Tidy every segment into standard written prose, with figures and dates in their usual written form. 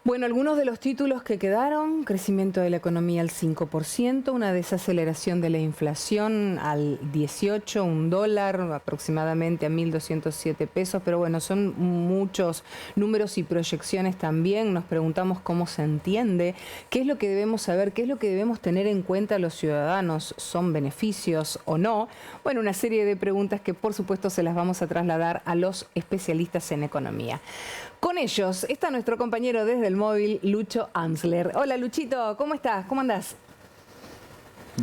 Bueno, algunos de los títulos que quedaron: crecimiento de la economía al 5%, una desaceleración de la inflación al 18%, un dólar aproximadamente a 1.207 pesos, pero bueno, son muchos números y proyecciones también. Nos preguntamos cómo se entiende, qué es lo que debemos saber, qué es lo que debemos tener en cuenta los ciudadanos, ¿son beneficios o no? Bueno, una serie de preguntas que por supuesto se las vamos a trasladar a los especialistas en economía. Con ellos está nuestro compañero desde el móvil, Lucho Amsler. Hola Luchito, ¿cómo estás? ¿Cómo andás?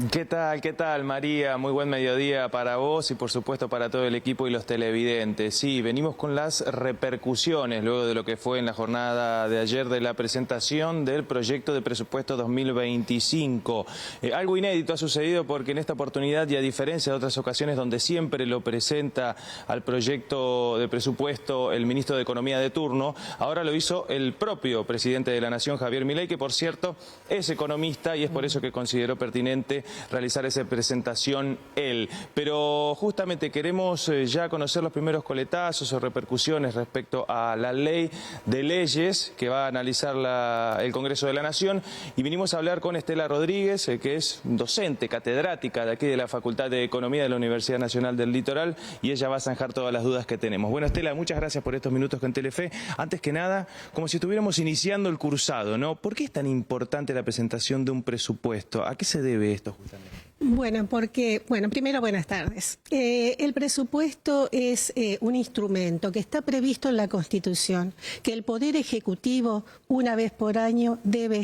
¿Qué tal, María? Muy buen mediodía para vos y por supuesto para todo el equipo y los televidentes. Sí, venimos con las repercusiones luego de lo que fue en la jornada de ayer de la presentación del proyecto de presupuesto 2025. Algo inédito ha sucedido porque en esta oportunidad, y a diferencia de otras ocasiones donde siempre lo presenta al proyecto de presupuesto el ministro de Economía de turno, ahora lo hizo el propio presidente de la Nación, Javier Milei, que por cierto es economista y es por eso que consideró pertinente realizar esa presentación él. Pero justamente queremos ya conocer los primeros coletazos o repercusiones respecto a la ley de leyes que va a analizar el Congreso de la Nación, y vinimos a hablar con Estela Rodríguez, que es docente, catedrática de aquí de la Facultad de Economía de la Universidad Nacional del Litoral, y ella va a zanjar todas las dudas que tenemos. Bueno, Estela, muchas gracias por estos minutos con Telefe. Antes que nada, como si estuviéramos iniciando el cursado, ¿no? ¿Por qué es tan importante la presentación de un presupuesto? ¿A qué se debe esto justamente? Bueno, primero buenas tardes. El presupuesto es un instrumento que está previsto en la Constitución, que el Poder Ejecutivo una vez por año debe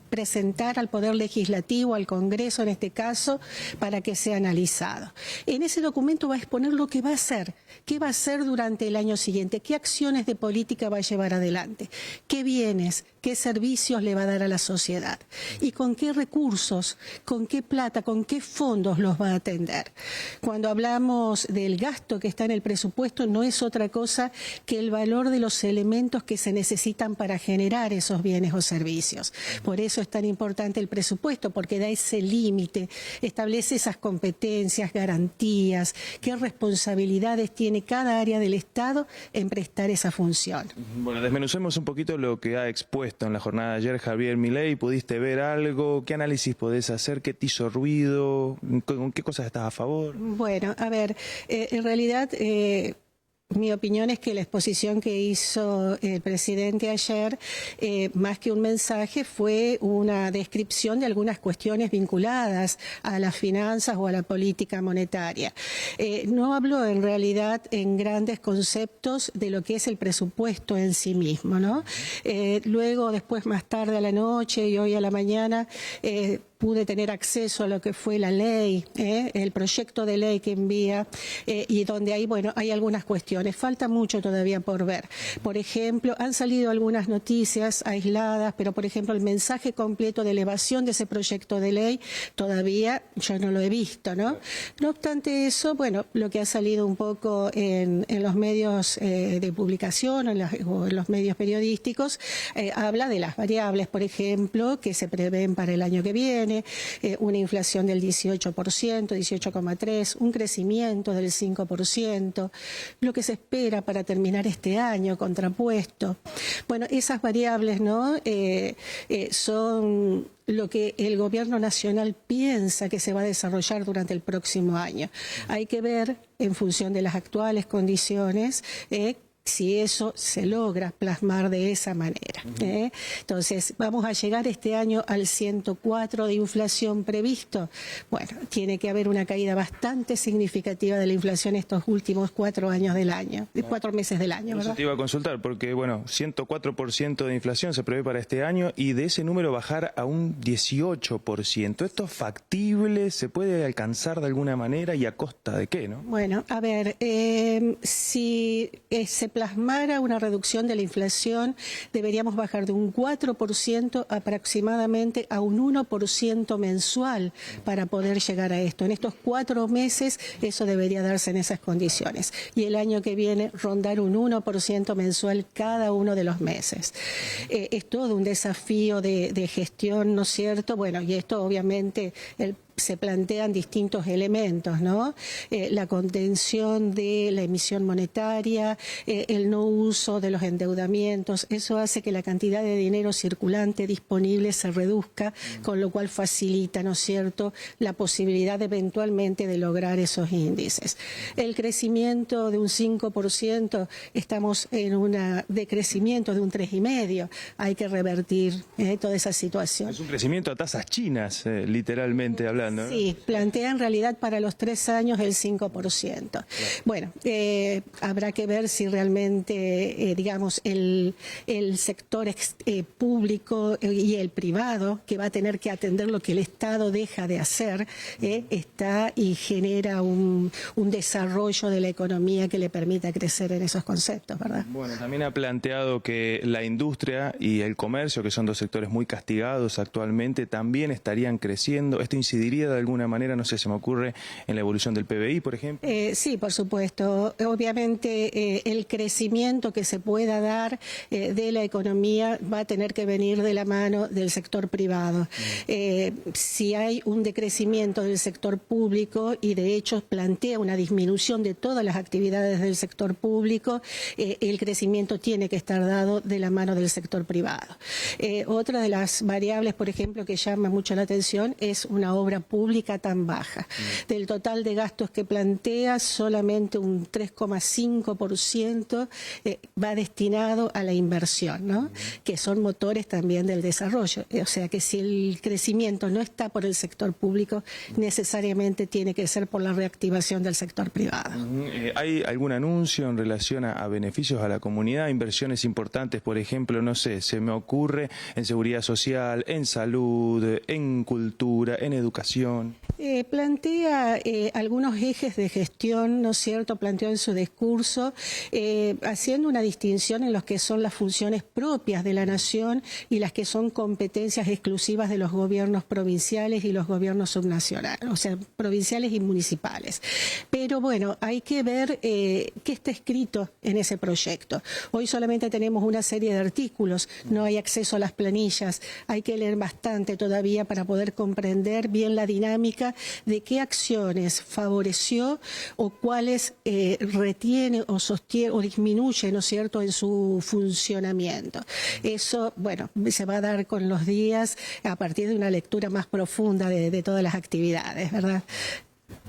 presentar al Poder Legislativo, al Congreso en este caso, para que sea analizado. En ese documento va a exponer lo que va a hacer, qué va a hacer durante el año siguiente, qué acciones de política va a llevar adelante, qué bienes, qué servicios le va a dar a la sociedad y con qué recursos, con qué plata, con qué fondos los va a atender. Cuando hablamos del gasto que está en el presupuesto, no es otra cosa que el valor de los elementos que se necesitan para generar esos bienes o servicios. Por eso es tan importante el presupuesto, porque da ese límite, establece esas competencias, garantías, qué responsabilidades tiene cada área del Estado en prestar esa función. Bueno, desmenucemos un poquito lo que ha expuesto en la jornada de ayer Javier Milei. ¿Pudiste ver algo? ¿Qué análisis podés hacer? ¿Qué te hizo ruido? ¿Con qué cosas estás a favor? Bueno, a ver, en realidad mi opinión es que la exposición que hizo el presidente ayer, más que un mensaje, fue una descripción de algunas cuestiones vinculadas a las finanzas o a la política monetaria. No habló en realidad en grandes conceptos de lo que es el presupuesto en sí mismo, ¿no? Luego, después, más tarde a la noche y hoy a la mañana, pude tener acceso a lo que fue la ley, el proyecto de ley que envía, y donde hay algunas cuestiones. Falta mucho todavía por ver. Por ejemplo, han salido algunas noticias aisladas, pero por ejemplo el mensaje completo de elevación de ese proyecto de ley todavía yo no lo he visto, ¿no? No obstante eso, bueno, lo que ha salido un poco en los medios de publicación o en los medios periodísticos, habla de las variables, por ejemplo, que se prevén para el año que viene, una inflación del 18%, 18,3%, un crecimiento del 5%, lo que se espera para terminar este año contrapuesto. Bueno, esas variables, ¿no? Son lo que el gobierno nacional piensa que se va a desarrollar durante el próximo año. Hay que ver, en función de las actuales condiciones, si eso se logra plasmar de esa manera. Entonces, ¿vamos a llegar este año al 104 de inflación previsto? Bueno, tiene que haber una caída bastante significativa de la inflación estos últimos 4 años del año, 4 meses del año, ¿verdad? Eso te iba a consultar, porque, bueno, 104% de inflación se prevé para este año y de ese número bajar a un 18%. ¿Esto es factible? ¿Se puede alcanzar de alguna manera y a costa de qué, no? Bueno, a ver, si se plasmara una reducción de la inflación, deberíamos bajar de un 4% aproximadamente a un 1% mensual para poder llegar a esto. En estos 4 meses eso debería darse en esas condiciones. Y el año que viene rondar un 1% mensual cada uno de los meses. Es todo un desafío de gestión, ¿no es cierto? Bueno, y esto obviamente se plantean distintos elementos, ¿no? La contención de la emisión monetaria, el no uso de los endeudamientos, eso hace que la cantidad de dinero circulante disponible se reduzca, con lo cual facilita, ¿no es cierto?, la posibilidad eventualmente de lograr esos índices. El crecimiento de un 5%, estamos en un decrecimiento de un 3,5%, hay que revertir toda esa situación. Es un crecimiento a tasas chinas, literalmente hablando. Sí, plantea en realidad para los 3 años el 5%. Claro. Bueno, habrá que ver si realmente, digamos, el sector público y el privado, que va a tener que atender lo que el Estado deja de hacer, está y genera un desarrollo de la economía que le permita crecer en esos conceptos, ¿verdad? Bueno, también ha planteado que la industria y el comercio, que son dos sectores muy castigados actualmente, también estarían creciendo. ¿Esto incidiría de alguna manera, no sé, se me ocurre, en la evolución del PBI, por ejemplo? Sí, por supuesto. Obviamente el crecimiento que se pueda dar de la economía va a tener que venir de la mano del sector privado. Si hay un decrecimiento del sector público, y de hecho plantea una disminución de todas las actividades del sector público, el crecimiento tiene que estar dado de la mano del sector privado. Otra de las variables, por ejemplo, que llama mucho la atención es una obra pública tan baja. Del total de gastos que plantea, solamente un 3,5% va destinado a la inversión, ¿no? Que son motores también del desarrollo. O sea que si el crecimiento no está por el sector público, necesariamente tiene que ser por la reactivación del sector privado. ¿Hay algún anuncio en relación a beneficios a la comunidad, inversiones importantes, por ejemplo, no sé, se me ocurre en seguridad social, en salud, en cultura, en educación? Plantea algunos ejes de gestión, ¿no es cierto?, planteó en su discurso, haciendo una distinción en los que son las funciones propias de la nación y las que son competencias exclusivas de los gobiernos provinciales y los gobiernos subnacionales, o sea, provinciales y municipales. Pero bueno, hay que ver qué está escrito en ese proyecto. Hoy solamente tenemos una serie de artículos, no hay acceso a las planillas, hay que leer bastante todavía para poder comprender bien la dinámica de qué acciones favoreció o cuáles retiene o sostiene o disminuye, ¿no es cierto?, en su funcionamiento. Eso, bueno, se va a dar con los días a partir de una lectura más profunda de todas las actividades, ¿verdad?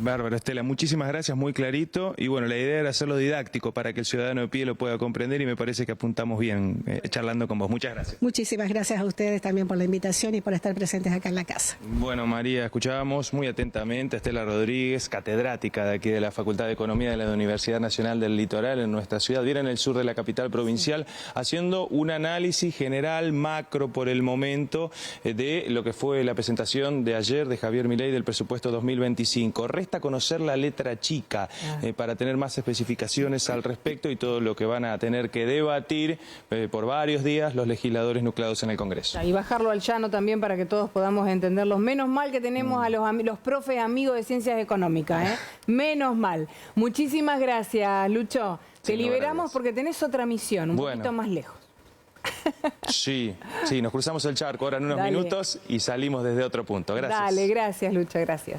Bárbaro, Estela, muchísimas gracias, muy clarito, y bueno, la idea era hacerlo didáctico para que el ciudadano de pie lo pueda comprender, y me parece que apuntamos bien charlando con vos. Muchas gracias. Muchísimas gracias a ustedes también por la invitación y por estar presentes acá en la casa. Bueno, María, escuchábamos muy atentamente a Estela Rodríguez, catedrática de aquí de la Facultad de Economía de la Universidad Nacional del Litoral en nuestra ciudad, bien en el sur de la capital provincial, haciendo un análisis general, macro por el momento, de lo que fue la presentación de ayer de Javier Milei del presupuesto 2025. Resta conocer la letra chica para tener más especificaciones al respecto y todo lo que van a tener que debatir por varios días los legisladores nucleados en el Congreso. Y bajarlo al llano también para que todos podamos entenderlos. Menos mal que tenemos a los profes amigos de Ciencias Económicas, ¿eh? Menos mal. Muchísimas gracias, Lucho. Te liberamos porque tenés otra misión, un poquito más lejos. Sí, nos cruzamos el charco ahora en unos minutos y salimos desde otro punto. Gracias. Dale, gracias, Lucho, gracias.